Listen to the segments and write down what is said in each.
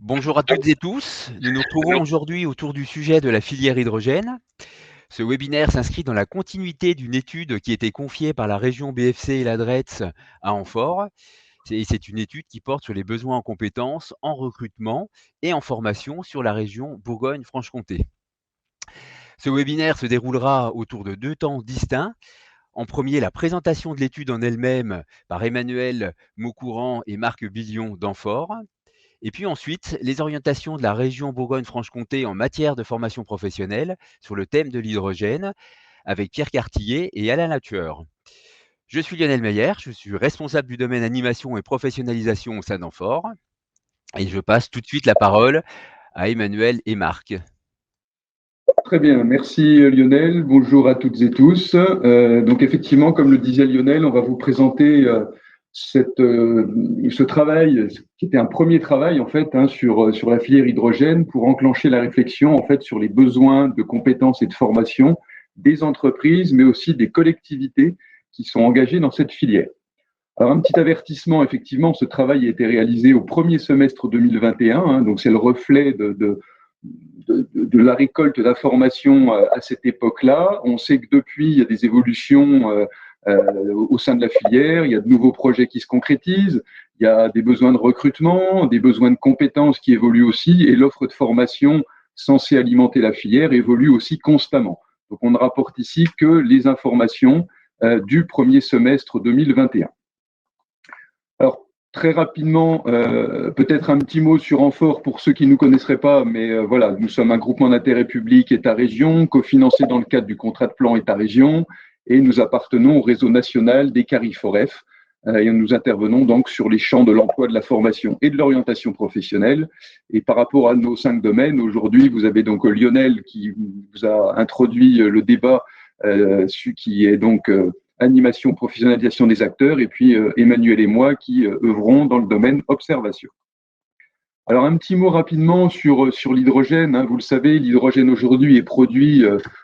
Bonjour à toutes et tous. Nous nous retrouvons aujourd'hui autour du sujet de la filière hydrogène. Ce webinaire s'inscrit dans la continuité d'une étude qui était confiée par la région BFC et la DRETS à Amfort. C'est une étude qui porte sur les besoins en compétences, en recrutement et en formation sur la région Bourgogne-Franche-Comté. Ce webinaire se déroulera autour de 2 temps distincts. En premier, la présentation de l'étude en elle-même par Emmanuel Maucourant et Marc Billion d'Amfort. Et puis ensuite, les orientations de la région Bourgogne-Franche-Comté en matière de formation professionnelle sur le thème de l'hydrogène avec Pierre Cartillet et Alain Latueur. Je suis Lionel Meyer, je suis responsable du domaine animation et professionnalisation au sein d'Amfort et je passe tout de suite la parole à Emmanuel et Marc. Très bien, merci Lionel. Bonjour à toutes et tous. Donc effectivement, comme le disait Lionel, on va vous présenter ce travail, qui était un premier travail en fait sur la filière hydrogène pour enclencher la réflexion en fait sur les besoins de compétences et de formation des entreprises, mais aussi des collectivités qui sont engagées dans cette filière. Alors un petit avertissement, effectivement, ce travail a été réalisé au premier semestre 2021, donc c'est le reflet de la récolte d'informations à cette époque-là. On sait que depuis, il y a des évolutions au sein de la filière, il y a de nouveaux projets qui se concrétisent, il y a des besoins de recrutement, des besoins de compétences qui évoluent aussi, et l'offre de formation censée alimenter la filière évolue aussi constamment. Donc on ne rapporte ici que les informations du premier semestre 2021. Alors, très rapidement, peut-être un petit mot sur Amfort pour ceux qui ne nous connaisseraient pas, mais voilà, nous sommes un groupement d'intérêt public État-région, cofinancé dans le cadre du contrat de plan État-région, et nous appartenons au réseau national des CARIFOREF, et nous intervenons donc sur les champs de l'emploi, de la formation et de l'orientation professionnelle. Et par rapport à nos 5 domaines, aujourd'hui, vous avez donc Lionel qui vous a introduit le débat, qui est donc animation, professionnalisation des acteurs, et puis Emmanuel et moi qui œuvrons dans le domaine observation. Alors un petit mot rapidement sur l'hydrogène. Vous le savez, l'hydrogène aujourd'hui est produit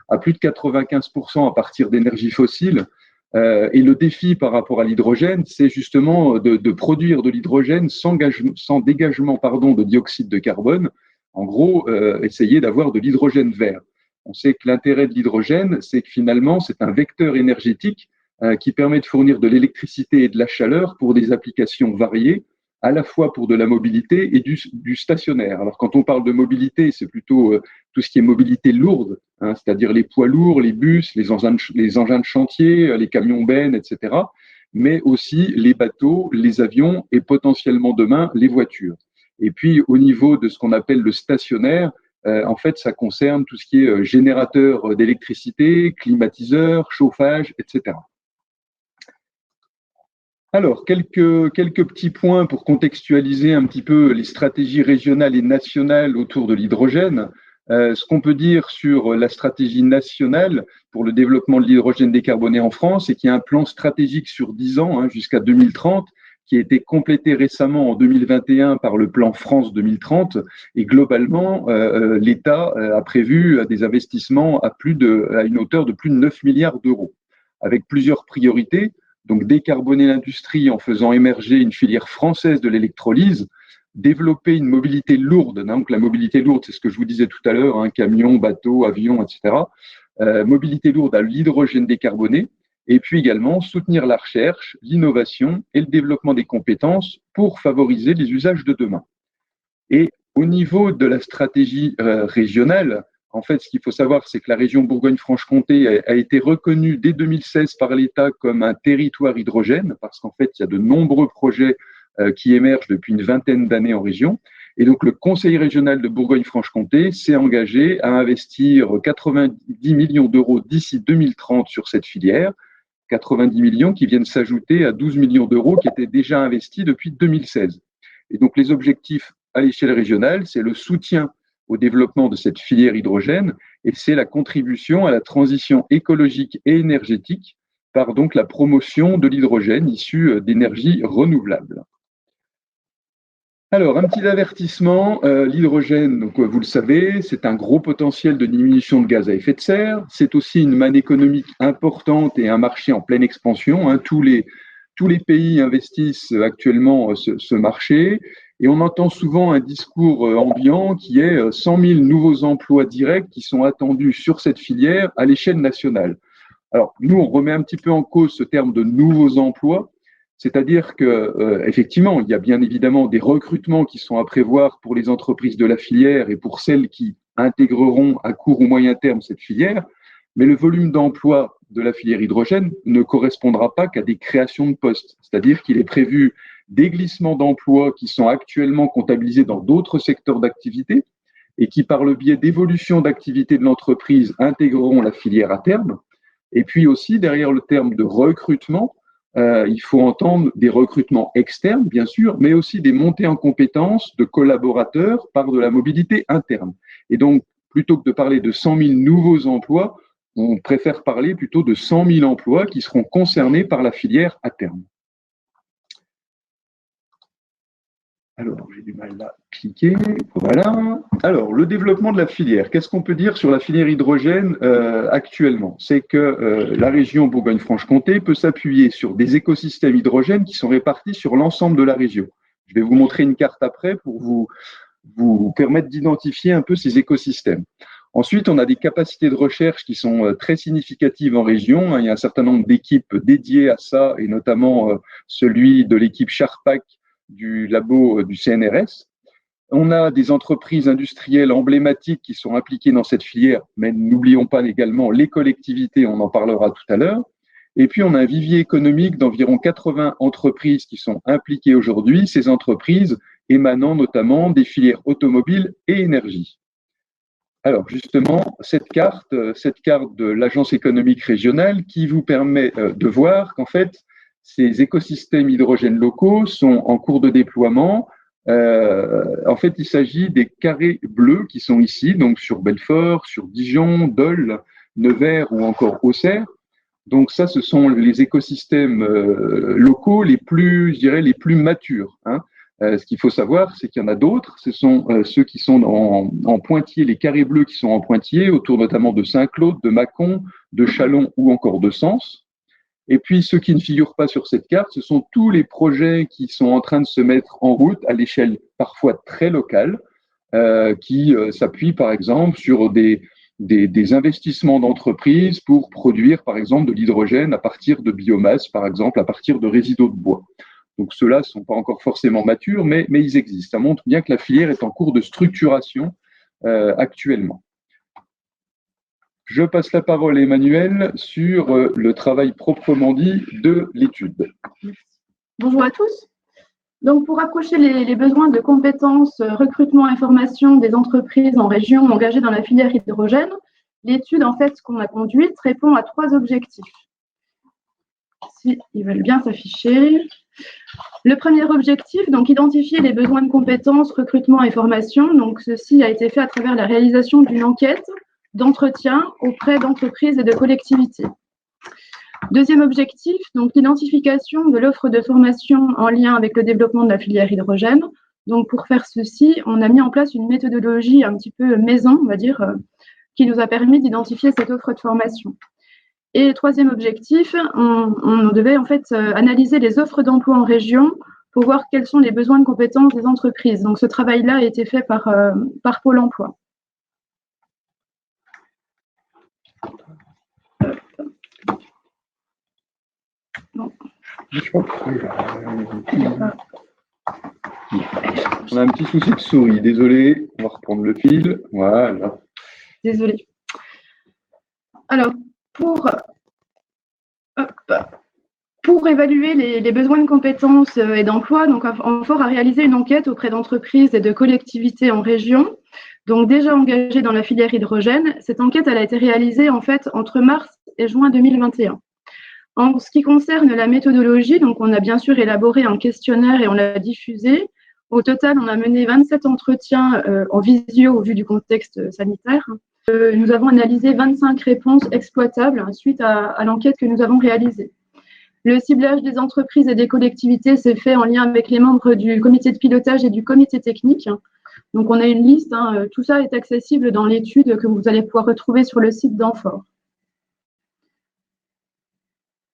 à plus de 95% à partir d'énergie fossile. Et le défi par rapport à l'hydrogène, c'est justement de produire de l'hydrogène sans dégagement de dioxyde de carbone. En gros, essayer d'avoir de l'hydrogène vert. On sait que l'intérêt de l'hydrogène, c'est que finalement, c'est un vecteur énergétique qui permet de fournir de l'électricité et de la chaleur pour des applications variées, à la fois pour de la mobilité et du stationnaire. Alors quand on parle de mobilité, c'est plutôt tout ce qui est mobilité lourde, c'est-à-dire les poids lourds, les bus, les engins de chantier, les camions bennes, etc., mais aussi les bateaux, les avions et potentiellement demain les voitures. Et puis au niveau de ce qu'on appelle le stationnaire, en fait, ça concerne tout ce qui est générateur d'électricité, climatiseur, chauffage, etc. Alors, quelques petits points pour contextualiser un petit peu les stratégies régionales et nationales autour de l'hydrogène. Ce qu'on peut dire sur la stratégie nationale pour le développement de l'hydrogène décarboné en France, c'est qu'il y a un plan stratégique sur 10 ans jusqu'à 2030 qui a été complété récemment en 2021 par le plan France 2030. Et globalement, l'État a prévu des investissements à une hauteur de plus de 9 milliards d'euros, avec plusieurs priorités. Donc, décarboner l'industrie en faisant émerger une filière française de l'électrolyse, développer une mobilité lourde. Donc, la mobilité lourde, c'est ce que je vous disais tout à l'heure, camions, bateaux, avions, etc. Mobilité lourde à l'hydrogène décarboné. Et puis également soutenir la recherche, l'innovation et le développement des compétences pour favoriser les usages de demain. Et au niveau de la stratégie régionale, en fait, ce qu'il faut savoir, c'est que la région Bourgogne-Franche-Comté a été reconnue dès 2016 par l'État comme un territoire hydrogène, parce qu'en fait, il y a de nombreux projets qui émergent depuis une vingtaine d'années en région. Et donc, le Conseil régional de Bourgogne-Franche-Comté s'est engagé à investir 90 millions d'euros d'ici 2030 sur cette filière, 90 millions qui viennent s'ajouter à 12 millions d'euros qui étaient déjà investis depuis 2016. Et donc, les objectifs à l'échelle régionale, c'est le soutien au développement de cette filière hydrogène et c'est la contribution à la transition écologique et énergétique par donc la promotion de l'hydrogène issu d'énergies renouvelables. Alors, un petit avertissement, l'hydrogène, donc vous le savez, c'est un gros potentiel de diminution de gaz à effet de serre. C'est aussi une manne économique importante et un marché en pleine expansion. Tous les Tous les pays investissent actuellement ce marché et on entend souvent un discours ambiant qui est 100 000 nouveaux emplois directs qui sont attendus sur cette filière à l'échelle nationale. Alors, nous, on remet un petit peu en cause ce terme de nouveaux emplois, c'est-à-dire que, effectivement, il y a bien évidemment des recrutements qui sont à prévoir pour les entreprises de la filière et pour celles qui intégreront à court ou moyen terme cette filière, mais le volume d'emploi de la filière hydrogène ne correspondra pas qu'à des créations de postes, c'est-à-dire qu'il est prévu des glissements d'emplois qui sont actuellement comptabilisés dans d'autres secteurs d'activité et qui, par le biais d'évolution d'activité de l'entreprise, intégreront la filière à terme. Et puis aussi, derrière le terme de recrutement, il faut entendre des recrutements externes, bien sûr, mais aussi des montées en compétences de collaborateurs par de la mobilité interne. Et donc, plutôt que de parler de 100 000 nouveaux emplois, on préfère parler plutôt de 100 000 emplois qui seront concernés par la filière à terme. Alors, j'ai du mal à cliquer. Voilà. Alors, le développement de la filière. Qu'est-ce qu'on peut dire sur la filière hydrogène actuellement? C'est que la région Bourgogne-Franche-Comté peut s'appuyer sur des écosystèmes hydrogènes qui sont répartis sur l'ensemble de la région. Je vais vous montrer une carte après pour vous permettre d'identifier un peu ces écosystèmes. Ensuite, on a des capacités de recherche qui sont très significatives en région. Il y a un certain nombre d'équipes dédiées à ça, et notamment celui de l'équipe Charpac du labo du CNRS. On a des entreprises industrielles emblématiques qui sont impliquées dans cette filière, mais n'oublions pas également les collectivités, on en parlera tout à l'heure. Et puis, on a un vivier économique d'environ 80 entreprises qui sont impliquées aujourd'hui, ces entreprises émanant notamment des filières automobiles et énergie. Alors, justement, cette carte de l'Agence économique régionale qui vous permet de voir qu'en fait, ces écosystèmes hydrogènes locaux sont en cours de déploiement. En fait, il s'agit des carrés bleus qui sont ici, donc sur Belfort, sur Dijon, Dole, Nevers ou encore Auxerre. Donc ça, ce sont les écosystèmes locaux les plus, je dirais, les plus matures. Ce qu'il faut savoir, c'est qu'il y en a d'autres. Ce sont ceux qui sont en pointillés, les carrés bleus qui sont en pointillés, autour notamment de Saint-Claude, de Mâcon, de Châlons ou encore de Sens. Et puis, ceux qui ne figurent pas sur cette carte, ce sont tous les projets qui sont en train de se mettre en route à l'échelle parfois très locale, qui s'appuient par exemple sur des investissements d'entreprises pour produire par exemple de l'hydrogène à partir de biomasse, par exemple à partir de résidus de bois. Donc ceux-là ne sont pas encore forcément matures, mais ils existent. Ça montre bien que la filière est en cours de structuration actuellement. Je passe la parole à Emmanuelle sur le travail proprement dit de l'étude. Bonjour à tous. Donc, pour approcher les besoins de compétences, recrutement et formation des entreprises en région engagées dans la filière hydrogène, l'étude en fait qu'on a conduite répond à 3 objectifs. Si ils veulent bien s'afficher. Le premier objectif, donc identifier les besoins de compétences, recrutement et formation. Donc, ceci a été fait à travers la réalisation d'une enquête d'entretien auprès d'entreprises et de collectivités. Deuxième objectif, donc l'identification de l'offre de formation en lien avec le développement de la filière hydrogène. Donc, pour faire ceci, on a mis en place une méthodologie un petit peu maison, on va dire, qui nous a permis d'identifier cette offre de formation. Et troisième objectif, on devait en fait analyser les offres d'emploi en région pour voir quels sont les besoins de compétences des entreprises. Donc, ce travail-là a été fait par Pôle emploi. Bon. On a un petit souci de souris, désolé, on va reprendre le fil. Voilà. Désolée. Alors, pour évaluer les besoins de compétences et d'emploi, donc Amphore a réalisé une enquête auprès d'entreprises et de collectivités en région, donc déjà engagées dans la filière hydrogène. Cette enquête, elle a été réalisée en fait entre mars et juin 2021. En ce qui concerne la méthodologie, donc on a bien sûr élaboré un questionnaire et on l'a diffusé. Au total, on a mené 27 entretiens en visio au vu du contexte sanitaire. Nous avons analysé 25 réponses exploitables suite à l'enquête que nous avons réalisée. Le ciblage des entreprises et des collectivités s'est fait en lien avec les membres du comité de pilotage et du comité technique. Donc, on a une liste. Tout ça est accessible dans l'étude que vous allez pouvoir retrouver sur le site d'Amphore.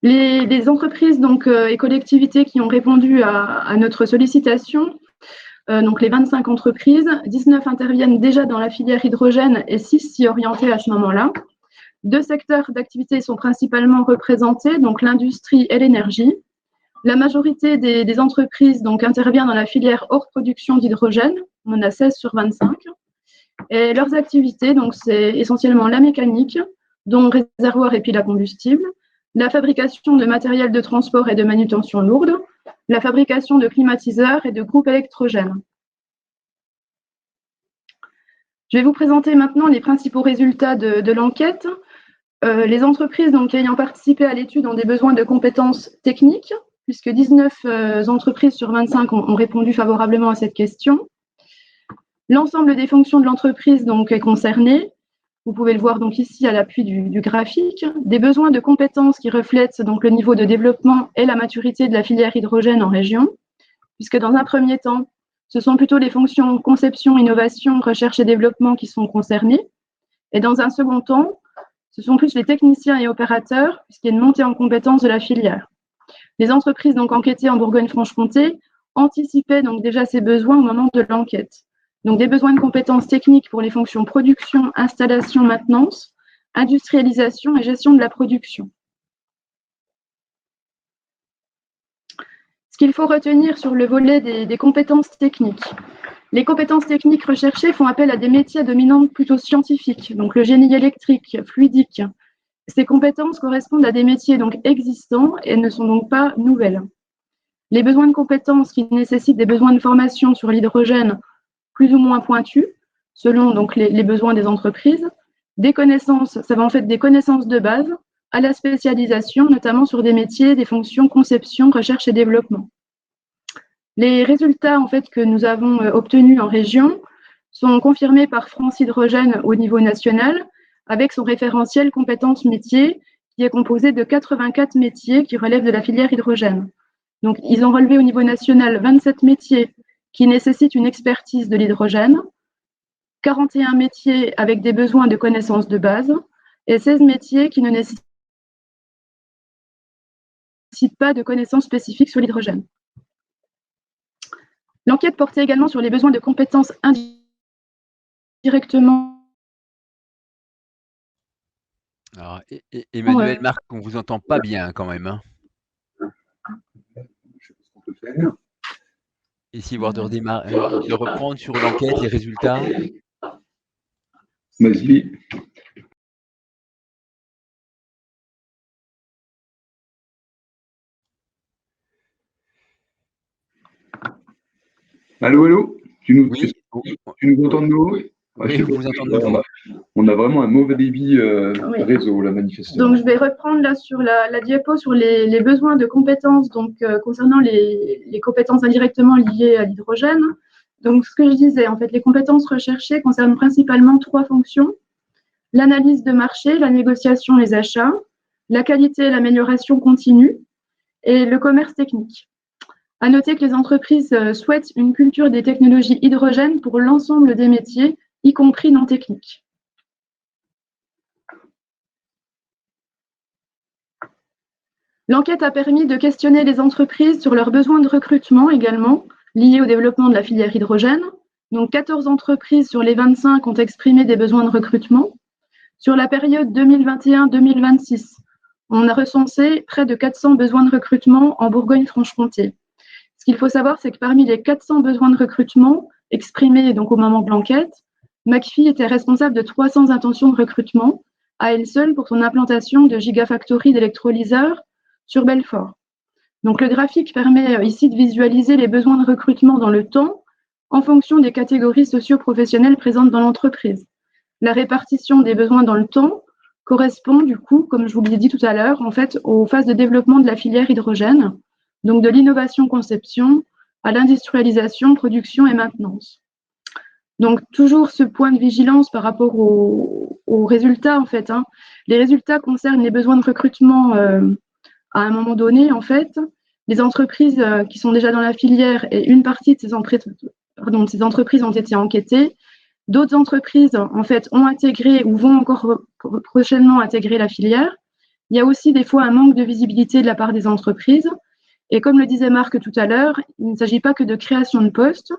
Les entreprises donc, et collectivités qui ont répondu à notre sollicitation, donc les 25 entreprises, 19 interviennent déjà dans la filière hydrogène et 6 s'y orientaient à ce moment-là. 2 secteurs d'activité sont principalement représentés, donc l'industrie et l'énergie. La majorité des entreprises donc, intervient dans la filière hors production d'hydrogène, on en a 16 sur 25. Et leurs activités, donc c'est essentiellement la mécanique, dont réservoir et pile à combustible, la fabrication de matériel de transport et de manutention lourde, la fabrication de climatiseurs et de groupes électrogènes. Je vais vous présenter maintenant les principaux résultats de l'enquête. Les entreprises donc, ayant participé à l'étude ont des besoins de compétences techniques, puisque 19 entreprises sur 25 ont répondu favorablement à cette question. L'ensemble des fonctions de l'entreprise donc, est concerné. Vous pouvez le voir donc ici à l'appui du graphique. Des besoins de compétences qui reflètent donc, le niveau de développement et la maturité de la filière hydrogène en région, puisque dans un premier temps, ce sont plutôt les fonctions conception, innovation, recherche et développement qui sont concernées. Et dans un second temps, ce sont plus les techniciens et opérateurs, puisqu'il y a une montée en compétences de la filière. Les entreprises donc enquêtées en Bourgogne-Franche-Comté anticipaient donc déjà ces besoins au moment de l'enquête. Donc des besoins de compétences techniques pour les fonctions production, installation, maintenance, industrialisation et gestion de la production. Ce qu'il faut retenir sur le volet des compétences techniques. Les compétences techniques recherchées font appel à des métiers dominants plutôt scientifiques, donc le génie électrique, fluidique. Ces compétences correspondent à des métiers donc existants et ne sont donc pas nouvelles. Les besoins de compétences qui nécessitent des besoins de formation sur l'hydrogène plus ou moins pointus, selon donc les besoins des entreprises. Des connaissances, ça va en fait des connaissances de base à la spécialisation, notamment sur des métiers, des fonctions conception, recherche et développement. Les résultats en fait, que nous avons obtenus en région sont confirmés par France Hydrogène au niveau national, avec son référentiel compétences métiers, qui est composé de 84 métiers qui relèvent de la filière hydrogène. Donc, ils ont relevé au niveau national 27 métiers qui nécessitent une expertise de l'hydrogène, 41 métiers avec des besoins de connaissances de base et 16 métiers qui ne nécessitent pas de connaissances spécifiques sur l'hydrogène. L'enquête portait également sur les besoins de compétences indirectement. Alors, Emmanuel, Marc, on ne vous entend pas bien quand même. Hein. Je sais pas ce qu'on peut faire. Ici, voir de reprendre sur l'enquête, les résultats. Vas-y. Allô, allô, tu nous entends de nouveau? Oui, vous entend de nouveau. On a vraiment un mauvais débit réseau, là, manifestement. Donc, je vais reprendre là sur la diapo sur les besoins de compétences, donc concernant les compétences indirectement liées à l'hydrogène. Donc, ce que je disais, en fait, les compétences recherchées concernent principalement 3 fonctions. L'analyse de marché, la négociation, les achats, la qualité et l'amélioration continue, et le commerce technique. À noter que les entreprises souhaitent une culture des technologies hydrogènes pour l'ensemble des métiers, y compris non techniques. L'enquête a permis de questionner les entreprises sur leurs besoins de recrutement également, liés au développement de la filière hydrogène. Donc 14 entreprises sur les 25 ont exprimé des besoins de recrutement. Sur la période 2021-2026, on a recensé près de 400 besoins de recrutement en Bourgogne-Franche-Comté. Ce qu'il faut savoir, c'est que parmi les 400 besoins de recrutement exprimés donc au moment de l'enquête, McPhy était responsable de 300 intentions de recrutement à elle seule pour son implantation de gigafactory d'électrolyseurs sur Belfort. Donc le graphique permet ici de visualiser les besoins de recrutement dans le temps en fonction des catégories socio-professionnelles présentes dans l'entreprise. La répartition des besoins dans le temps correspond du coup, comme je vous l'ai dit tout à l'heure, en fait, aux phases de développement de la filière hydrogène, donc de l'innovation-conception à l'industrialisation, production et maintenance. Donc toujours ce point de vigilance par rapport aux résultats en fait. Hein. Les résultats concernent les besoins de recrutement à un moment donné en fait. Les entreprises qui sont déjà dans la filière et une partie de ces entreprises ont été enquêtées. D'autres entreprises, en fait, ont intégré ou vont encore prochainement intégrer la filière. Il y a aussi des fois un manque de visibilité de la part des entreprises. Et comme le disait Marc tout à l'heure, il ne s'agit pas que de création de postes,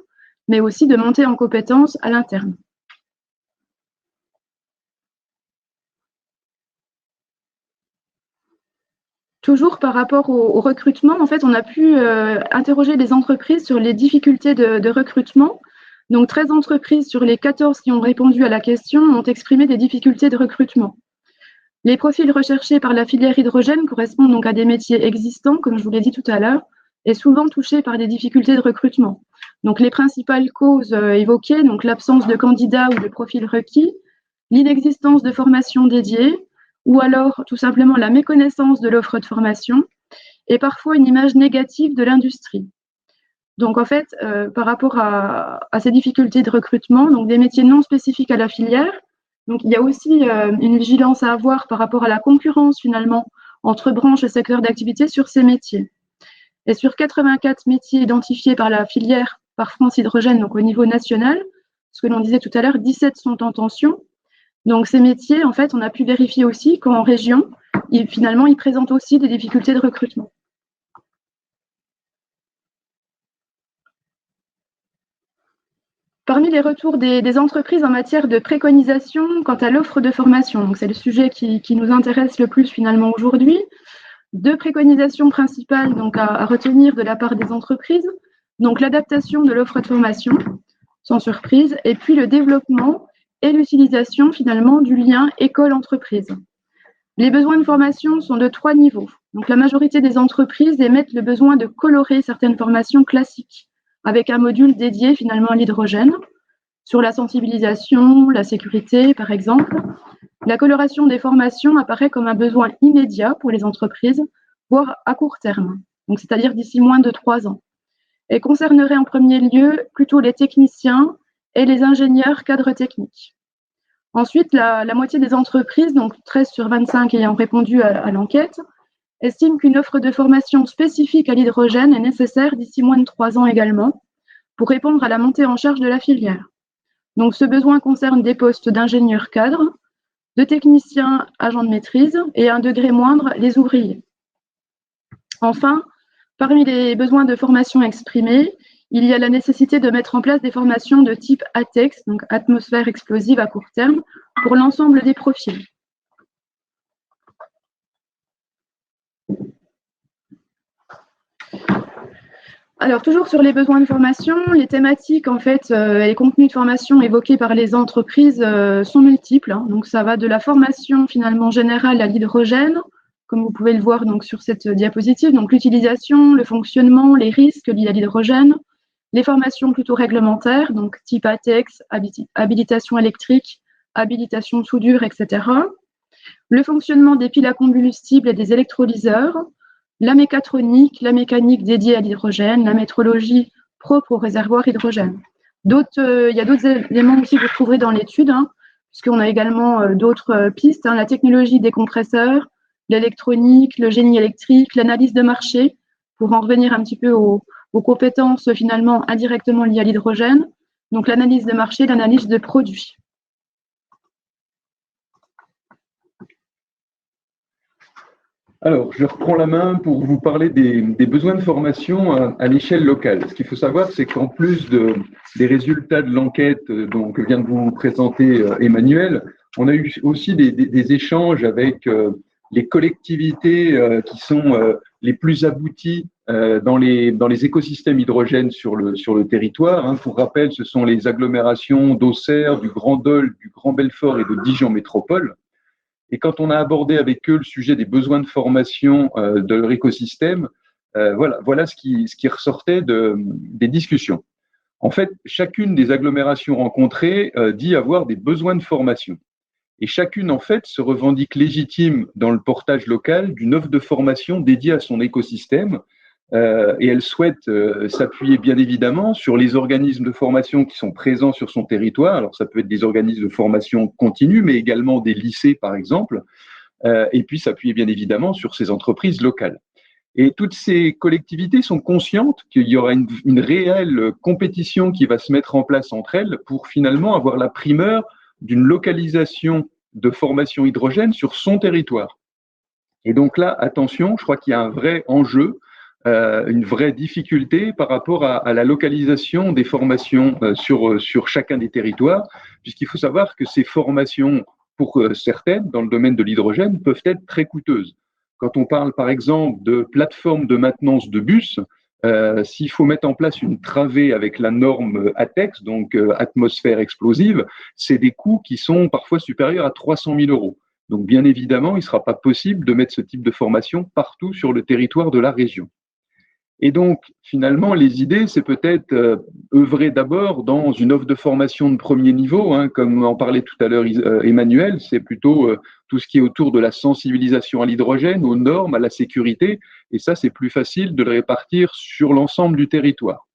mais aussi de montée en compétences à l'interne. Toujours par rapport au recrutement, en fait, on a pu interroger les entreprises sur les difficultés de recrutement. Donc, 13 entreprises sur les 14 qui ont répondu à la question ont exprimé des difficultés de recrutement. Les profils recherchés par la filière hydrogène correspondent donc à des métiers existants, comme je vous l'ai dit tout à l'heure, et souvent touchés par des difficultés de recrutement. Donc, les principales causes évoquées, donc l'absence de candidats ou de profils requis, l'inexistence de formation dédiée, ou alors tout simplement la méconnaissance de l'offre de formation, et parfois une image négative de l'industrie. Donc, en fait, par rapport à ces difficultés de recrutement, donc des métiers non spécifiques à la filière, donc il y a aussi une vigilance à avoir par rapport à la concurrence, finalement, entre branches et secteurs d'activité sur ces métiers. Et sur 84 métiers identifiés par la filière, par France Hydrogène, donc au niveau national, ce que l'on disait tout à l'heure, 17 sont en tension. Donc, ces métiers, en fait, on a pu vérifier aussi qu'en région, finalement, ils présentent aussi des difficultés de recrutement. Parmi les retours des entreprises en matière de préconisation quant à l'offre de formation, donc c'est le sujet qui nous intéresse le plus finalement aujourd'hui, deux préconisations principales donc à retenir de la part des entreprises, donc l'adaptation de l'offre de formation, sans surprise, et puis le développement et l'utilisation finalement du lien école-entreprise. Les besoins de formation sont de 3 niveaux. Donc la majorité des entreprises émettent le besoin de colorer certaines formations classiques avec un module dédié finalement à l'hydrogène, sur la sensibilisation, la sécurité par exemple. La coloration des formations apparaît comme un besoin immédiat pour les entreprises, voire à court terme, donc c'est-à-dire d'ici moins de 3 ans, et concernerait en premier lieu plutôt les techniciens et les ingénieurs cadres techniques. Ensuite, la moitié des entreprises, donc 13 sur 25 ayant répondu à l'enquête, estiment qu'une offre de formation spécifique à l'hydrogène est nécessaire d'ici moins de 3 ans également, pour répondre à la montée en charge de la filière. Donc ce besoin concerne des postes d'ingénieurs cadres, de techniciens agents de maîtrise et à un degré moindre, les ouvriers. Enfin, parmi les besoins de formation exprimés, il y a la nécessité de mettre en place des formations de type ATEX, donc atmosphère explosive à court terme, pour l'ensemble des profils. Alors, toujours sur les besoins de formation, les thématiques, en fait, et les contenus de formation évoqués par les entreprises sont multiples. Hein. Donc, ça va de la formation, finalement, générale à l'hydrogène, comme vous pouvez le voir donc, sur cette diapositive, donc l'utilisation, le fonctionnement, les risques liés à l'hydrogène, les formations plutôt réglementaires, donc type ATEX, habilitation électrique, habilitation de soudure, etc. Le fonctionnement des piles à combustible et des électrolyseurs, la mécatronique, la mécanique dédiée à l'hydrogène, la métrologie propre au réservoir hydrogène. Il y a d'autres éléments aussi que vous trouverez dans l'étude, hein, puisqu'on a également d'autres pistes, hein, la technologie des compresseurs, l'électronique, le génie électrique, l'analyse de marché, pour en revenir un petit peu aux compétences finalement indirectement liées à l'hydrogène, donc l'analyse de marché, l'analyse de produits. Alors, je reprends la main pour vous parler des besoins de formation à l'échelle locale. Ce qu'il faut savoir, c'est qu'en plus des résultats de l'enquête que vient de vous présenter Emmanuel, on a eu aussi des échanges avec les collectivités qui sont les plus abouties dans les écosystèmes hydrogènes sur le territoire. Hein. Pour rappel, ce sont les agglomérations d'Auxerre, du Grand Dol, du Grand Belfort et de Dijon Métropole. Et quand on a abordé avec eux le sujet des besoins de formation de leur écosystème, voilà ce qui ressortait des discussions. En fait, chacune des agglomérations rencontrées dit avoir des besoins de formation. Et chacune, en fait, se revendique légitime dans le portage local d'une offre de formation dédiée à son écosystème. Et elle souhaite s'appuyer bien évidemment sur les organismes de formation qui sont présents sur son territoire. Alors ça peut être des organismes de formation continue, mais également des lycées par exemple, et puis s'appuyer bien évidemment sur ces entreprises locales. Et toutes ces collectivités sont conscientes qu'il y aura une réelle compétition qui va se mettre en place entre elles pour finalement avoir la primeur d'une localisation de formation hydrogène sur son territoire. Et donc là, attention, je crois qu'il y a un vrai enjeu, une vraie difficulté par rapport à la localisation des formations sur chacun des territoires, puisqu'il faut savoir que ces formations, pour certaines, dans le domaine de l'hydrogène, peuvent être très coûteuses. Quand on parle, par exemple, de plateformes de maintenance de bus, s'il faut mettre en place une travée avec la norme ATEX, donc atmosphère explosive, c'est des coûts qui sont parfois supérieurs à 300 000 euros. Donc, bien évidemment, il ne sera pas possible de mettre ce type de formation partout sur le territoire de la région. Et donc, finalement, les idées, c'est peut-être œuvrer d'abord dans une offre de formation de premier niveau, hein, comme en parlait tout à l'heure Emmanuel, c'est plutôt tout ce qui est autour de la sensibilisation à l'hydrogène, aux normes, à la sécurité, et ça, c'est plus facile de le répartir sur l'ensemble du territoire.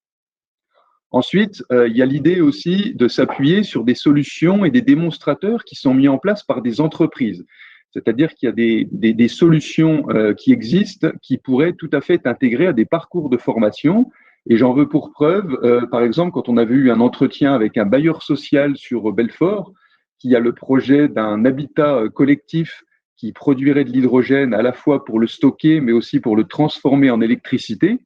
Ensuite, il y a l'idée aussi de s'appuyer sur des solutions et des démonstrateurs qui sont mis en place par des entreprises. C'est-à-dire qu'il y a des solutions qui existent qui pourraient tout à fait être intégrées à des parcours de formation. Et j'en veux pour preuve, par exemple, quand on avait eu un entretien avec un bailleur social sur Belfort, qui a le projet d'un habitat collectif qui produirait de l'hydrogène à la fois pour le stocker, mais aussi pour le transformer en électricité.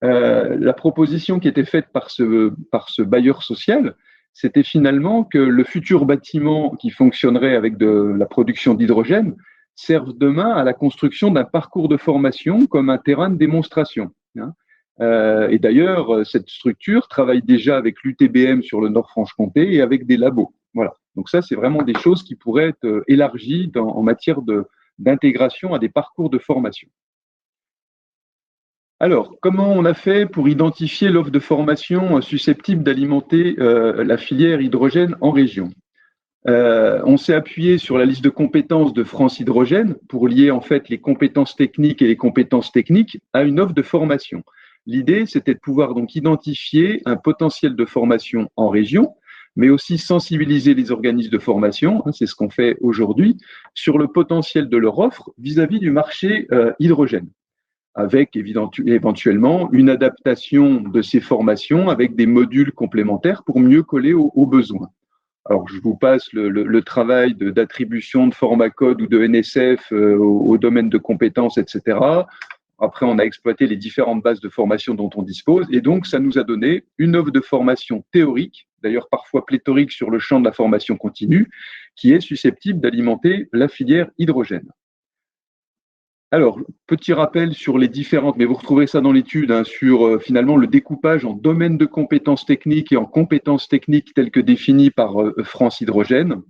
La proposition qui était faite par ce bailleur social, c'était finalement que le futur bâtiment qui fonctionnerait avec de la production d'hydrogène serve demain à la construction d'un parcours de formation comme un terrain de démonstration. Et d'ailleurs, cette structure travaille déjà avec l'UTBM sur le Nord-Franche-Comté et avec des labos. Voilà. Donc ça, c'est vraiment des choses qui pourraient être élargies en matière d'intégration à des parcours de formation. Alors, comment on a fait pour identifier l'offre de formation susceptible d'alimenter la filière hydrogène en région? On s'est appuyé sur la liste de compétences de France Hydrogène pour lier en fait les compétences techniques et les compétences techniques à une offre de formation. L'idée, c'était de pouvoir donc identifier un potentiel de formation en région, mais aussi sensibiliser les organismes de formation, c'est ce qu'on fait aujourd'hui, sur le potentiel de leur offre vis-à-vis du marché hydrogène, avec éventuellement une adaptation de ces formations avec des modules complémentaires pour mieux coller aux besoins. Alors, je vous passe le travail d'attribution de format code ou de NSF au domaine de compétences, etc. Après, on a exploité les différentes bases de formation dont on dispose, et donc ça nous a donné une offre de formation théorique, d'ailleurs parfois pléthorique sur le champ de la formation continue, qui est susceptible d'alimenter la filière hydrogène. Alors, petit rappel sur les différentes, mais vous retrouverez ça dans l'étude, hein, sur finalement le découpage en domaines de compétences techniques et en compétences techniques telles que définies par France Hydrogène.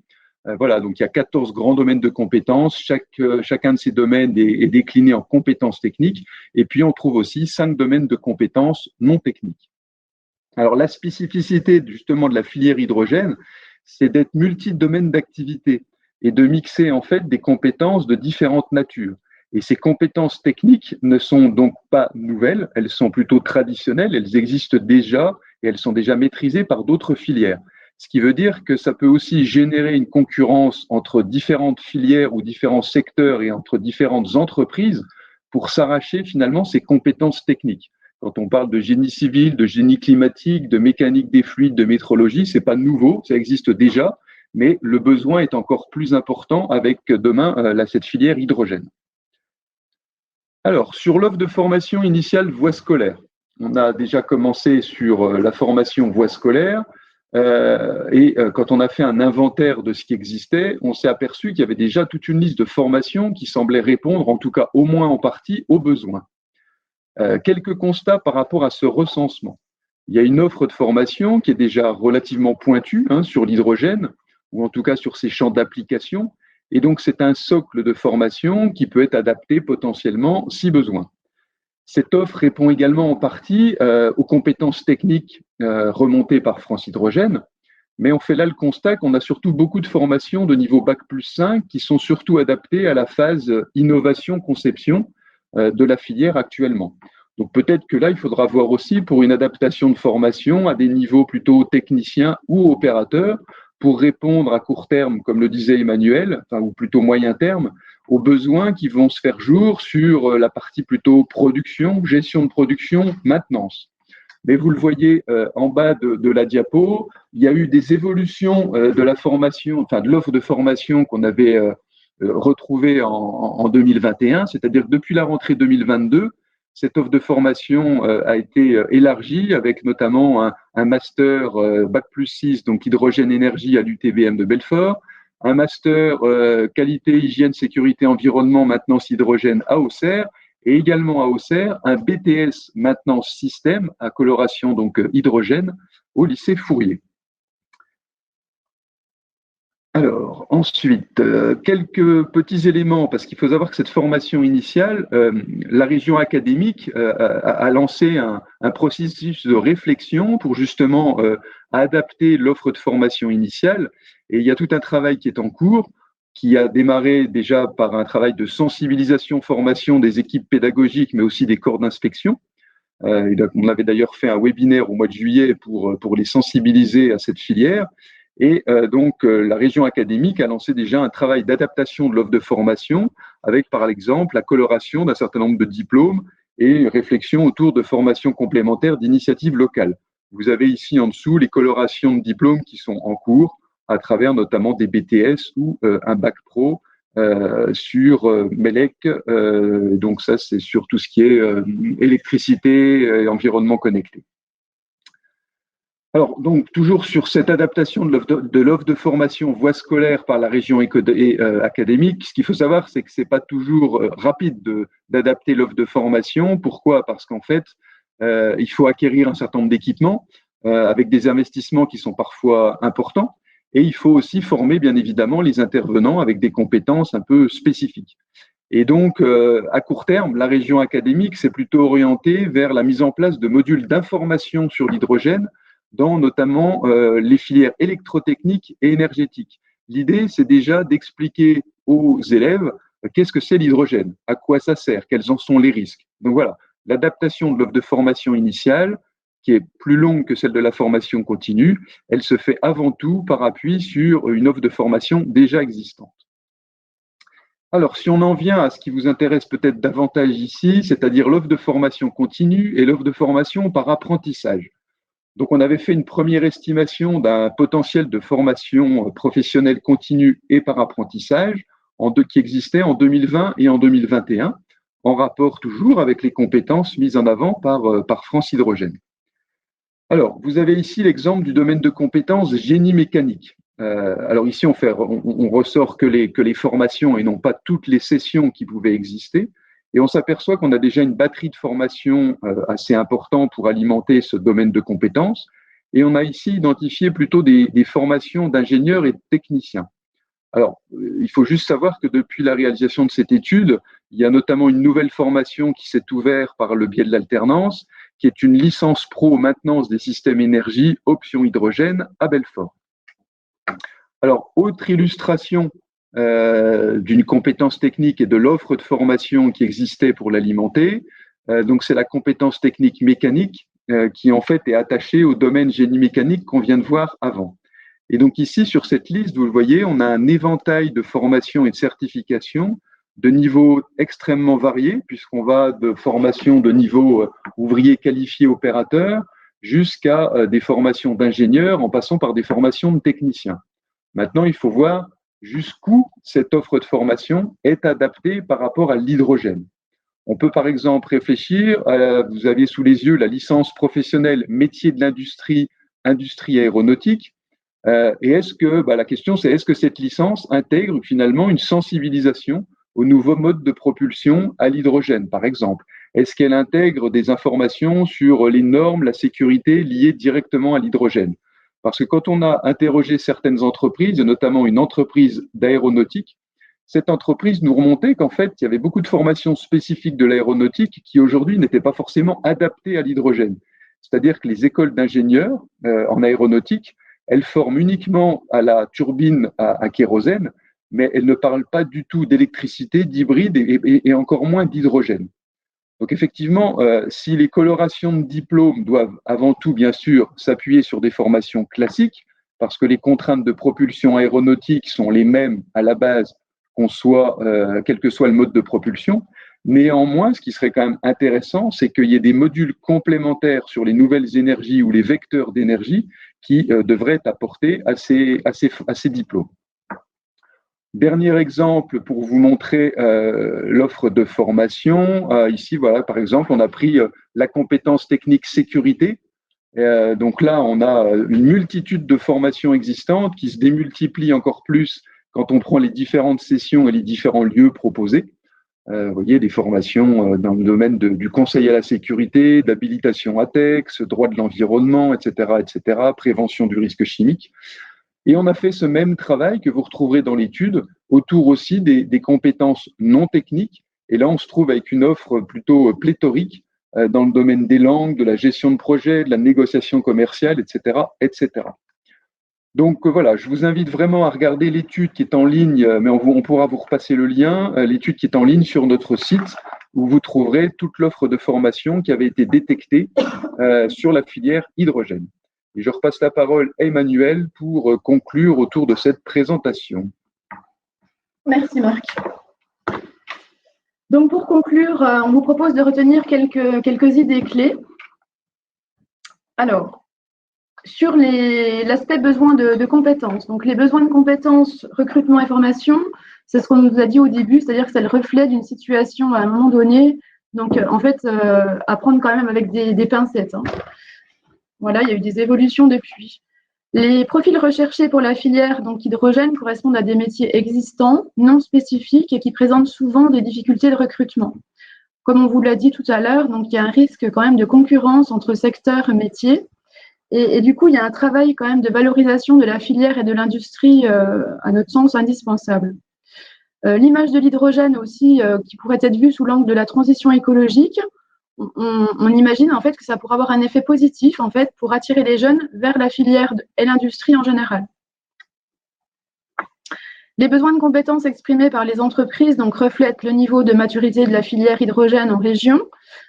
Voilà, donc il y a 14 grands domaines de compétences. Chacun de ces domaines est décliné en compétences techniques. Et puis, on trouve aussi 5 domaines de compétences non techniques. Alors, la spécificité justement de la filière hydrogène, c'est d'être multi-domaines d'activité et de mixer en fait des compétences de différentes natures. Et ces compétences techniques ne sont donc pas nouvelles, elles sont plutôt traditionnelles, elles existent déjà et elles sont déjà maîtrisées par d'autres filières. Ce qui veut dire que ça peut aussi générer une concurrence entre différentes filières ou différents secteurs et entre différentes entreprises pour s'arracher finalement ces compétences techniques. Quand on parle de génie civil, de génie climatique, de mécanique des fluides, de métrologie, c'est pas nouveau, ça existe déjà, mais le besoin est encore plus important avec demain cette filière hydrogène. Alors, sur l'offre de formation initiale voie scolaire, on a déjà commencé sur la formation voie scolaire et quand on a fait un inventaire de ce qui existait, on s'est aperçu qu'il y avait déjà toute une liste de formations qui semblait répondre, en tout cas au moins en partie, aux besoins. Quelques constats par rapport à ce recensement. Il y a une offre de formation qui est déjà relativement pointue sur l'hydrogène, ou en tout cas sur ses champs d'application. Et donc, c'est un socle de formation qui peut être adapté potentiellement si besoin. Cette offre répond également en partie aux compétences techniques remontées par France Hydrogène, mais on fait là le constat qu'on a surtout beaucoup de formations de niveau Bac+5 qui sont surtout adaptées à la phase innovation-conception de la filière actuellement. Donc peut-être que là, il faudra voir aussi pour une adaptation de formation à des niveaux plutôt techniciens ou opérateurs, pour répondre à court terme, comme le disait Emmanuel, ou plutôt moyen terme, aux besoins qui vont se faire jour sur la partie plutôt production, gestion de production, maintenance. Mais vous le voyez en bas de la diapo, il y a eu des évolutions de la formation, de l'offre de formation qu'on avait retrouvée en 2021, c'est-à-dire que depuis la rentrée 2022, cette offre de formation a été élargie avec notamment un master Bac+6, donc hydrogène énergie à l'UTBM de Belfort, un master qualité, hygiène, sécurité, environnement, maintenance hydrogène à Auxerre, et également à Auxerre, un BTS maintenance système à coloration donc hydrogène au lycée Fourier. Alors, ensuite, quelques petits éléments, parce qu'il faut savoir que cette formation initiale, la région académique a lancé un processus de réflexion pour justement adapter l'offre de formation initiale. Et il y a tout un travail qui est en cours, qui a démarré déjà par un travail de sensibilisation, formation des équipes pédagogiques, mais aussi des corps d'inspection. On avait d'ailleurs fait un webinaire au mois de juillet pour les sensibiliser à cette filière. Et la région académique a lancé déjà un travail d'adaptation de l'offre de formation avec, par exemple, la coloration d'un certain nombre de diplômes et une réflexion autour de formations complémentaires d'initiatives locales. Vous avez ici en dessous les colorations de diplômes qui sont en cours à travers notamment des BTS ou un bac pro sur MELEC. Donc ça, c'est sur tout ce qui est électricité et environnement connecté. Alors, donc, toujours sur cette adaptation de l'offre de formation voie scolaire par la région académique, ce qu'il faut savoir, c'est que ce n'est pas toujours rapide d'adapter l'offre de formation. Pourquoi? Parce qu'en fait, il faut acquérir un certain nombre d'équipements avec des investissements qui sont parfois importants. Et il faut aussi former, bien évidemment, les intervenants avec des compétences un peu spécifiques. Et donc, à court terme, la région académique s'est plutôt orientée vers la mise en place de modules d'information sur l'hydrogène, dans notamment les filières électrotechniques et énergétiques. L'idée, c'est déjà d'expliquer aux élèves qu'est-ce que c'est l'hydrogène, à quoi ça sert, quels en sont les risques. Donc voilà, l'adaptation de l'offre de formation initiale, qui est plus longue que celle de la formation continue, elle se fait avant tout par appui sur une offre de formation déjà existante. Alors, si on en vient à ce qui vous intéresse peut-être davantage ici, c'est-à-dire l'offre de formation continue et l'offre de formation par apprentissage. Donc, on avait fait une première estimation d'un potentiel de formation professionnelle continue et par apprentissage qui existait en 2020 et en 2021, en rapport toujours avec les compétences mises en avant par France Hydrogène. Alors, vous avez ici l'exemple du domaine de compétences génie mécanique. Alors ici, on ressort que les formations et non pas toutes les sessions qui pouvaient exister. Et on s'aperçoit qu'on a déjà une batterie de formation assez importante pour alimenter ce domaine de compétences. Et on a ici identifié plutôt des formations d'ingénieurs et de techniciens. Alors, il faut juste savoir que depuis la réalisation de cette étude, il y a notamment une nouvelle formation qui s'est ouverte par le biais de l'alternance, qui est une licence pro maintenance des systèmes énergie, option hydrogène à Belfort. Alors, autre illustration d'une compétence technique et de l'offre de formation qui existait pour l'alimenter. Donc, c'est la compétence technique mécanique qui, en fait, est attachée au domaine génie mécanique qu'on vient de voir avant. Et donc, ici, sur cette liste, vous le voyez, on a un éventail de formations et de certifications de niveaux extrêmement variés, puisqu'on va de formation de niveau ouvrier qualifié opérateur jusqu'à des formations d'ingénieurs en passant par des formations de techniciens. Maintenant, il faut voir jusqu'où cette offre de formation est adaptée par rapport à l'hydrogène. On peut par exemple réfléchir, vous avez sous les yeux la licence professionnelle métier de l'industrie, industrie aéronautique, et la question c'est est-ce que cette licence intègre finalement une sensibilisation aux nouveaux modes de propulsion à l'hydrogène, par exemple? Est-ce qu'elle intègre des informations sur les normes, la sécurité liées directement à l'hydrogène? Parce que quand on a interrogé certaines entreprises, et notamment une entreprise d'aéronautique, cette entreprise nous remontait qu'en fait, il y avait beaucoup de formations spécifiques de l'aéronautique qui aujourd'hui n'étaient pas forcément adaptées à l'hydrogène. C'est-à-dire que les écoles d'ingénieurs en aéronautique, elles forment uniquement à la turbine à kérosène, mais elles ne parlent pas du tout d'électricité, d'hybride et encore moins d'hydrogène. Donc effectivement, si les colorations de diplômes doivent avant tout, bien sûr, s'appuyer sur des formations classiques, parce que les contraintes de propulsion aéronautique sont les mêmes à la base, quel que soit le mode de propulsion, néanmoins, ce qui serait quand même intéressant, c'est qu'il y ait des modules complémentaires sur les nouvelles énergies ou les vecteurs d'énergie qui devraient être apportés à ces diplômes. Dernier exemple pour vous montrer l'offre de formation. Ici, voilà, par exemple, on a pris la compétence technique sécurité. Donc là, on a une multitude de formations existantes qui se démultiplient encore plus quand on prend les différentes sessions et les différents lieux proposés. Vous voyez, des formations dans le domaine du conseil à la sécurité, d'habilitation ATEX, droit de l'environnement, etc., prévention du risque chimique. Et on a fait ce même travail que vous retrouverez dans l'étude autour aussi des compétences non techniques. Et là, on se trouve avec une offre plutôt pléthorique dans le domaine des langues, de la gestion de projet, de la négociation commerciale, etc. Donc voilà, je vous invite vraiment à regarder l'étude qui est en ligne, mais on pourra vous repasser le lien, l'étude qui est en ligne sur notre site, où vous trouverez toute l'offre de formation qui avait été détectée sur la filière hydrogène. Et je repasse la parole à Emmanuel pour conclure autour de cette présentation. Merci Marc. Donc pour conclure, on vous propose de retenir quelques idées clés. Alors, sur l'aspect besoin de compétences. Donc les besoins de compétences, recrutement et formation, c'est ce qu'on nous a dit au début, c'est-à-dire que c'est le reflet d'une situation à un moment donné. Donc en fait, à prendre quand même avec des pincettes. Hein. Voilà, il y a eu des évolutions depuis. Les profils recherchés pour la filière donc hydrogène correspondent à des métiers existants, non spécifiques et qui présentent souvent des difficultés de recrutement. Comme on vous l'a dit tout à l'heure, donc il y a un risque quand même de concurrence entre secteurs et métiers. Et du coup, il y a un travail quand même de valorisation de la filière et de l'industrie, à notre sens, indispensable. L'image de l'hydrogène aussi, qui pourrait être vue sous l'angle de la transition écologique, on imagine en fait que ça pourrait avoir un effet positif en fait pour attirer les jeunes vers la filière et l'industrie en général. Les besoins de compétences exprimés par les entreprises donc reflètent le niveau de maturité de la filière hydrogène en région.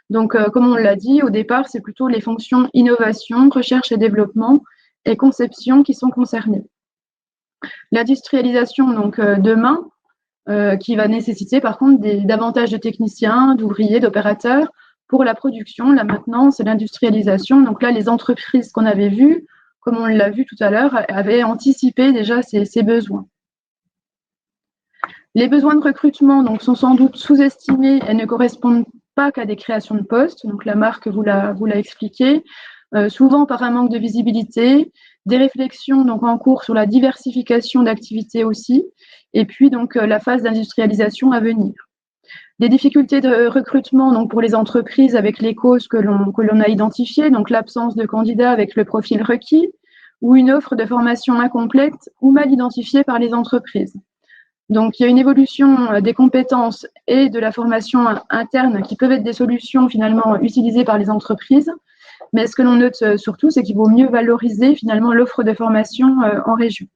Donc, comme on l'a dit, au départ, c'est plutôt les fonctions innovation, recherche et développement et conception qui sont concernées. L'industrialisation, donc demain, qui va nécessiter par contre davantage de techniciens, d'ouvriers, d'opérateurs pour la production, la maintenance et l'industrialisation. Donc là, les entreprises qu'on avait vues, comme on l'a vu tout à l'heure, avaient anticipé déjà ces besoins. Les besoins de recrutement donc, sont sans doute sous-estimés et ne correspondent pas qu'à des créations de postes. Donc la marque vous l'a expliqué, souvent par un manque de visibilité, des réflexions donc, en cours sur la diversification d'activités aussi, et puis donc la phase d'industrialisation à venir. Des difficultés de recrutement donc, pour les entreprises avec les causes que l'on a identifiées, donc l'absence de candidats avec le profil requis, ou une offre de formation incomplète ou mal identifiée par les entreprises. Donc, il y a une évolution des compétences et de la formation interne qui peuvent être des solutions finalement utilisées par les entreprises. Mais ce que l'on note surtout, c'est qu'il vaut mieux valoriser finalement l'offre de formation en région.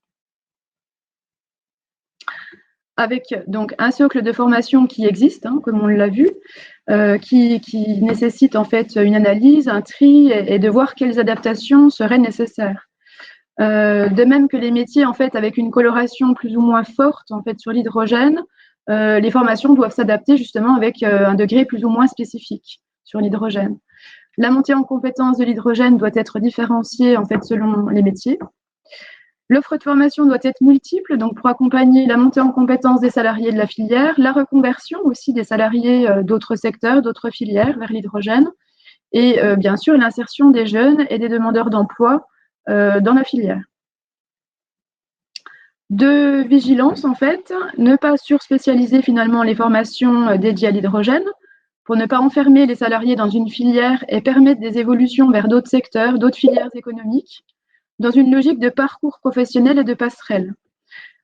Avec donc un socle de formation qui existe, hein, comme on l'a vu, qui nécessite en fait une analyse, un tri et de voir quelles adaptations seraient nécessaires. De même que les métiers en fait avec une coloration plus ou moins forte en fait sur l'hydrogène, les formations doivent s'adapter justement avec un degré plus ou moins spécifique sur l'hydrogène. La montée en compétence de l'hydrogène doit être différenciée en fait selon les métiers. L'offre de formation doit être multiple, donc pour accompagner la montée en compétence des salariés de la filière, la reconversion aussi des salariés d'autres secteurs, d'autres filières vers l'hydrogène, et bien sûr l'insertion des jeunes et des demandeurs d'emploi dans la filière. De vigilance, en fait, ne pas surspécialiser finalement les formations dédiées à l'hydrogène pour ne pas enfermer les salariés dans une filière et permettre des évolutions vers d'autres secteurs, d'autres filières économiques, dans une logique de parcours professionnel et de passerelle.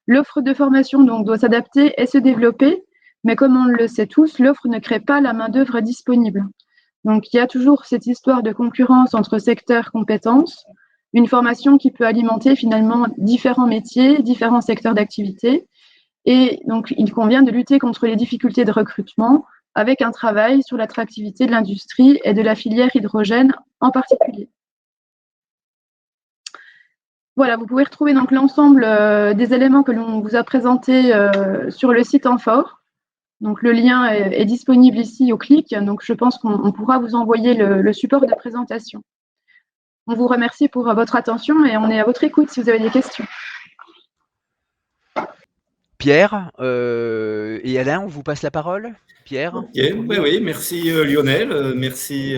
L'offre de formation donc, doit s'adapter et se développer, mais comme on le sait tous, l'offre ne crée pas la main-d'œuvre disponible. Donc, il y a toujours cette histoire de concurrence entre secteurs compétences, une formation qui peut alimenter finalement différents métiers, différents secteurs d'activité. Et donc, il convient de lutter contre les difficultés de recrutement avec un travail sur l'attractivité de l'industrie et de la filière hydrogène en particulier. Voilà, vous pouvez retrouver donc l'ensemble des éléments que l'on vous a présentés sur le site Amphore. Donc, le lien est disponible ici au clic. Donc, je pense qu'on pourra vous envoyer le support de présentation. On vous remercie pour votre attention et on est à votre écoute si vous avez des questions. Pierre et Alain, on vous passe la parole. Pierre. Ok, oui, merci Lionel, merci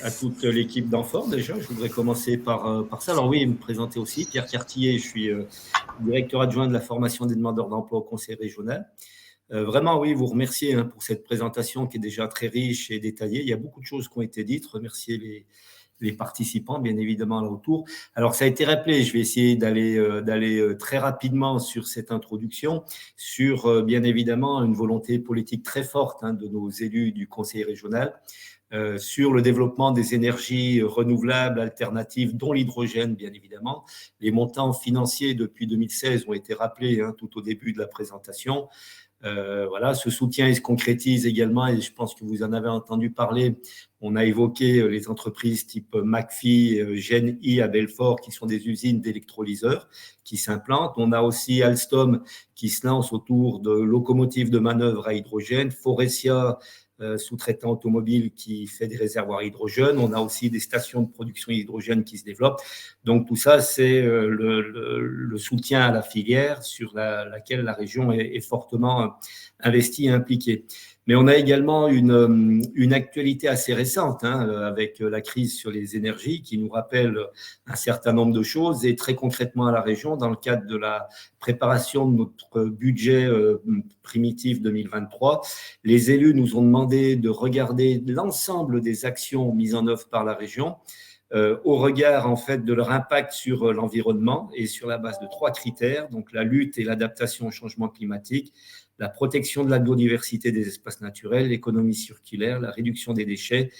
à toute l'équipe d'Enfort déjà. Je voudrais commencer par ça. Alors oui, me présenter aussi, Pierre Cartier, je suis directeur adjoint de la formation des demandeurs d'emploi au Conseil régional. Vraiment, oui, vous remercier pour cette présentation qui est déjà très riche et détaillée. Il y a beaucoup de choses qui ont été dites. Remercier les participants, bien évidemment, là autour. Alors, ça a été rappelé, je vais essayer d'aller très rapidement sur cette introduction, sur, bien évidemment, une volonté politique très forte de nos élus du Conseil régional, sur le développement des énergies renouvelables, alternatives, dont l'hydrogène, bien évidemment. Les montants financiers depuis 2016 ont été rappelés tout au début de la présentation. Voilà, ce soutien il se concrétise également et je pense que vous en avez entendu parler. On a évoqué les entreprises type McPhy, GenI à Belfort qui sont des usines d'électrolyseurs qui s'implantent. On a aussi Alstom qui se lance autour de locomotives de manœuvre à hydrogène, Faurecia, sous-traitant automobile qui fait des réservoirs à hydrogène. On a aussi des stations de production d'hydrogène qui se développent. Donc, tout ça, c'est le soutien à la filière sur laquelle la région est fortement investie et impliquée. Mais on a également une actualité assez récente avec la crise sur les énergies qui nous rappelle un certain nombre de choses et très concrètement à la région dans le cadre de la préparation de notre budget primitif 2023. Les élus nous ont demandé de regarder l'ensemble des actions mises en œuvre par la région au regard en fait de leur impact sur l'environnement et sur la base de 3 critères, donc la lutte et l'adaptation au changement climatique, la protection de la biodiversité des espaces naturels, l'économie circulaire, la réduction des déchets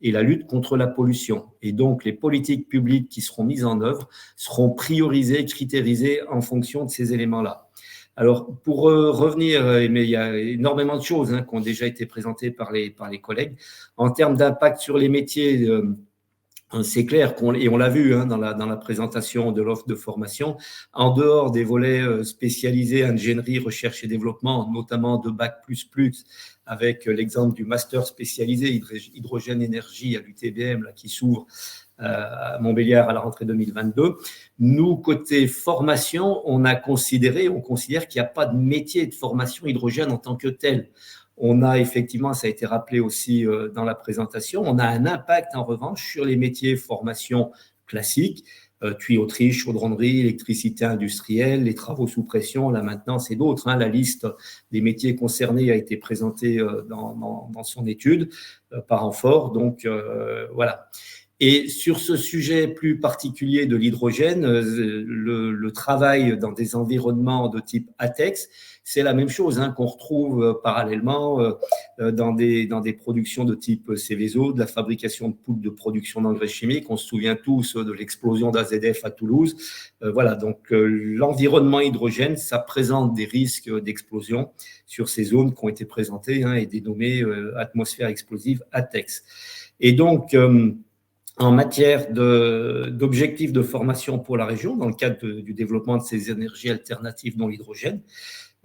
et la lutte contre la pollution. Et donc, les politiques publiques qui seront mises en œuvre seront priorisées, critérisées en fonction de ces éléments-là. Alors, pour revenir, mais il y a énormément de choses qui ont déjà été présentées par les collègues. En termes d'impact sur les métiers, c'est clair, et on l'a vu dans la présentation de l'offre de formation, en dehors des volets spécialisés ingénierie, recherche et développement, notamment de Bac++, avec l'exemple du master spécialisé hydrogène énergie à l'UTBM qui s'ouvre à Montbéliard à la rentrée 2022. Nous, côté formation, on considère qu'il n'y a pas de métier de formation hydrogène en tant que tel. On a effectivement, ça a été rappelé aussi dans la présentation, on a un impact en revanche sur les métiers formation classiques, tuyauterie, chaudronnerie, électricité industrielle, les travaux sous pression, la maintenance et d'autres. La liste des métiers concernés a été présentée dans son étude par Enfor. Donc, voilà. Et sur ce sujet plus particulier de l'hydrogène, le travail dans des environnements de type ATEX, c'est la même chose qu'on retrouve parallèlement dans des productions de type Céveso, de la fabrication de poudre de production d'engrais chimiques. On se souvient tous de l'explosion d'AZF à Toulouse. Voilà, donc l'environnement hydrogène, ça présente des risques d'explosion sur ces zones qui ont été présentées et dénommées atmosphère explosive ATEX. Et donc, en matière d'objectifs de formation pour la région, dans le cadre du développement de ces énergies alternatives dont l'hydrogène,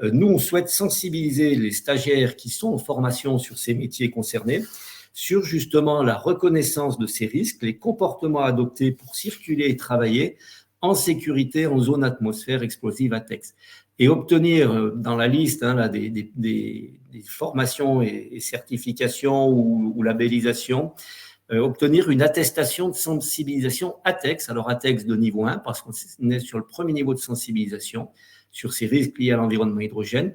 nous, on souhaite sensibiliser les stagiaires qui sont en formation sur ces métiers concernés, sur justement la reconnaissance de ces risques, les comportements adoptés pour circuler et travailler en sécurité en zone atmosphère explosive ATEX. Et obtenir dans la liste des formations et certifications ou labellisations, obtenir une attestation de sensibilisation ATEX, alors ATEX de niveau 1, parce qu'on est sur le premier niveau de sensibilisation sur ces risques liés à l'environnement hydrogène,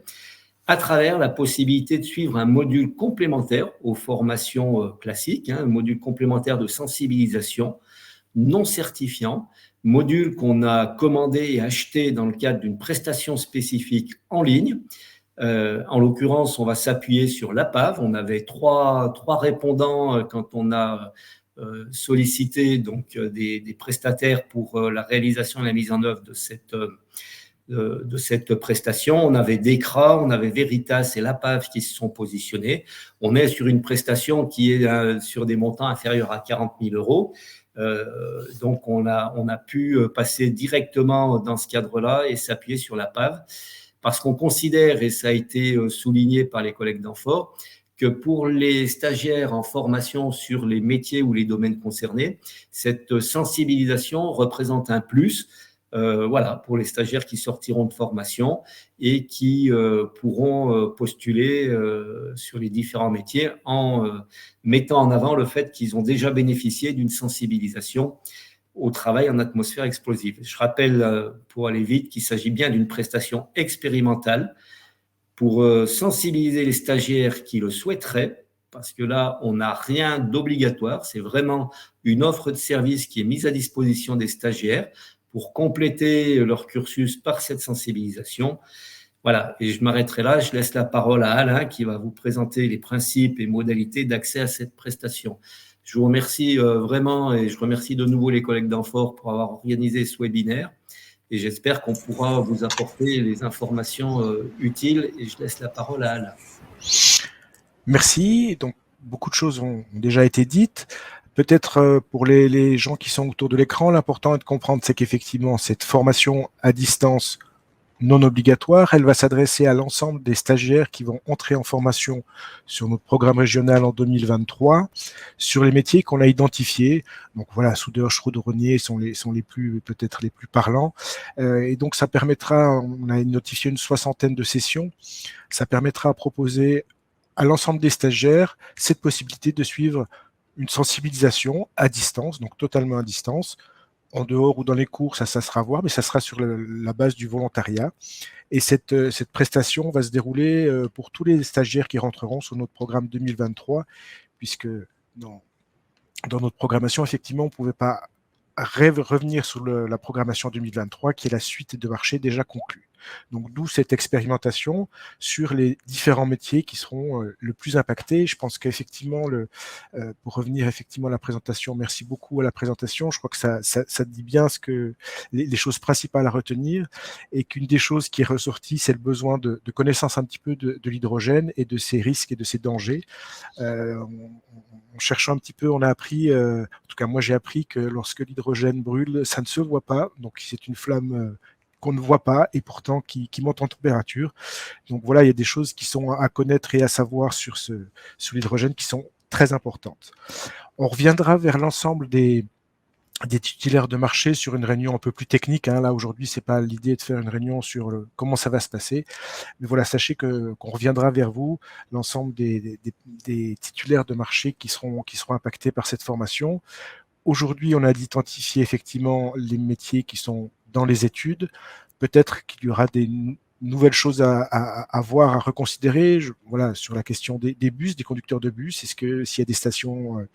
à travers la possibilité de suivre un module complémentaire aux formations classiques, un module complémentaire de sensibilisation non certifiant, module qu'on a commandé et acheté dans le cadre d'une prestation spécifique en ligne. En l'occurrence, on va s'appuyer sur l'APAV. On avait trois répondants quand on a sollicité donc des prestataires pour la réalisation et la mise en œuvre de cette prestation. On avait DECRA, on avait Veritas et l'APAV qui se sont positionnés. On est sur une prestation qui est sur des montants inférieurs à 40 000 euros. Donc, on a pu passer directement dans ce cadre-là et s'appuyer sur l'APAV parce qu'on considère, et ça a été souligné par les collègues d'Enfort, que pour les stagiaires en formation sur les métiers ou les domaines concernés, cette sensibilisation représente un plus voilà, pour les stagiaires qui sortiront de formation et qui pourront postuler sur les différents métiers en mettant en avant le fait qu'ils ont déjà bénéficié d'une sensibilisation au travail en atmosphère explosive. Je rappelle, pour aller vite, qu'il s'agit bien d'une prestation expérimentale pour sensibiliser les stagiaires qui le souhaiteraient, parce que là, on n'a rien d'obligatoire. C'est vraiment une offre de service qui est mise à disposition des stagiaires pour compléter leur cursus par cette sensibilisation. Voilà, et je m'arrêterai là. Je laisse la parole à Alain qui va vous présenter les principes et modalités d'accès à cette prestation. Je vous remercie vraiment et je remercie de nouveau les collègues d'Amphor pour avoir organisé ce webinaire et j'espère qu'on pourra vous apporter les informations utiles et je laisse la parole à Alain. Merci. Donc, beaucoup de choses ont déjà été dites. Peut-être pour les gens qui sont autour de l'écran, l'important est de comprendre, c'est qu'effectivement, cette formation à distance non obligatoire, elle va s'adresser à l'ensemble des stagiaires qui vont entrer en formation sur notre programme régional en 2023, sur les métiers qu'on a identifiés. Donc voilà, soudeur, chaudronnier sont les plus, peut-être les plus parlants. Et donc ça permettra, on a notifié une 60aine de sessions, ça permettra à proposer à l'ensemble des stagiaires cette possibilité de suivre une sensibilisation à distance, donc totalement à distance, en dehors ou dans les cours, ça sera à voir, mais ça sera sur la base du volontariat. Et cette prestation va se dérouler pour tous les stagiaires qui rentreront sur notre programme 2023, puisque dans notre programmation, effectivement, on ne pouvait pas revenir sur la programmation 2023, qui est la suite de marché déjà conclue. Donc, d'où cette expérimentation sur les différents métiers qui seront le plus impactés. Je pense qu'effectivement, pour revenir effectivement à la présentation, merci beaucoup à la présentation. Je crois que ça dit bien ce que les choses principales à retenir et qu'une des choses qui est ressortie, c'est le besoin de connaissance un petit peu de l'hydrogène et de ses risques et de ses dangers. En cherchant un petit peu, on a appris, en tout cas moi j'ai appris que lorsque l'hydrogène brûle, ça ne se voit pas, donc c'est une flamme qu'on ne voit pas et pourtant qui monte en température. Donc voilà, il y a des choses qui sont à connaître et à savoir sur l'hydrogène qui sont très importantes. On reviendra vers l'ensemble des titulaires de marché sur une réunion un peu plus technique. Là, aujourd'hui, c'est pas l'idée de faire une réunion sur comment ça va se passer. Mais voilà, sachez qu'on reviendra vers vous, l'ensemble des titulaires de marché qui seront impactés par cette formation. Aujourd'hui, on a identifié effectivement les métiers qui sont dans les études. Peut-être qu'il y aura des nouvelles choses à voir, à reconsidérer. Voilà, sur la question des bus, des conducteurs de bus, s'il y a des stations,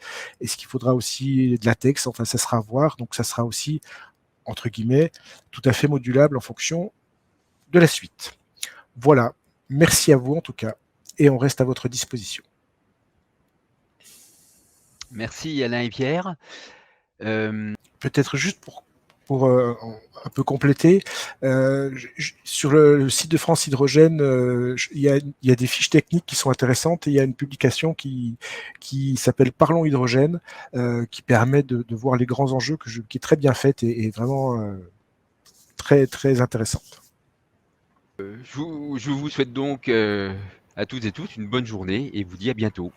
est-ce qu'il faudra aussi de latex? Enfin, ça sera à voir. Donc, ça sera aussi, entre guillemets, tout à fait modulable en fonction de la suite. Voilà. Merci à vous, en tout cas. Et on reste à votre disposition. Merci Alain et Pierre. Peut-être juste pour un peu compléter, sur le site de France Hydrogène, il y a des fiches techniques qui sont intéressantes et il y a une publication qui s'appelle Parlons Hydrogène, qui permet de voir les grands enjeux, qui est très bien faite et vraiment très, très intéressante. Je vous souhaite donc à toutes et tous une bonne journée et vous dis à bientôt.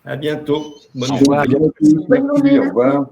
À bientôt. Bonne journée. Bonne journée. Au revoir.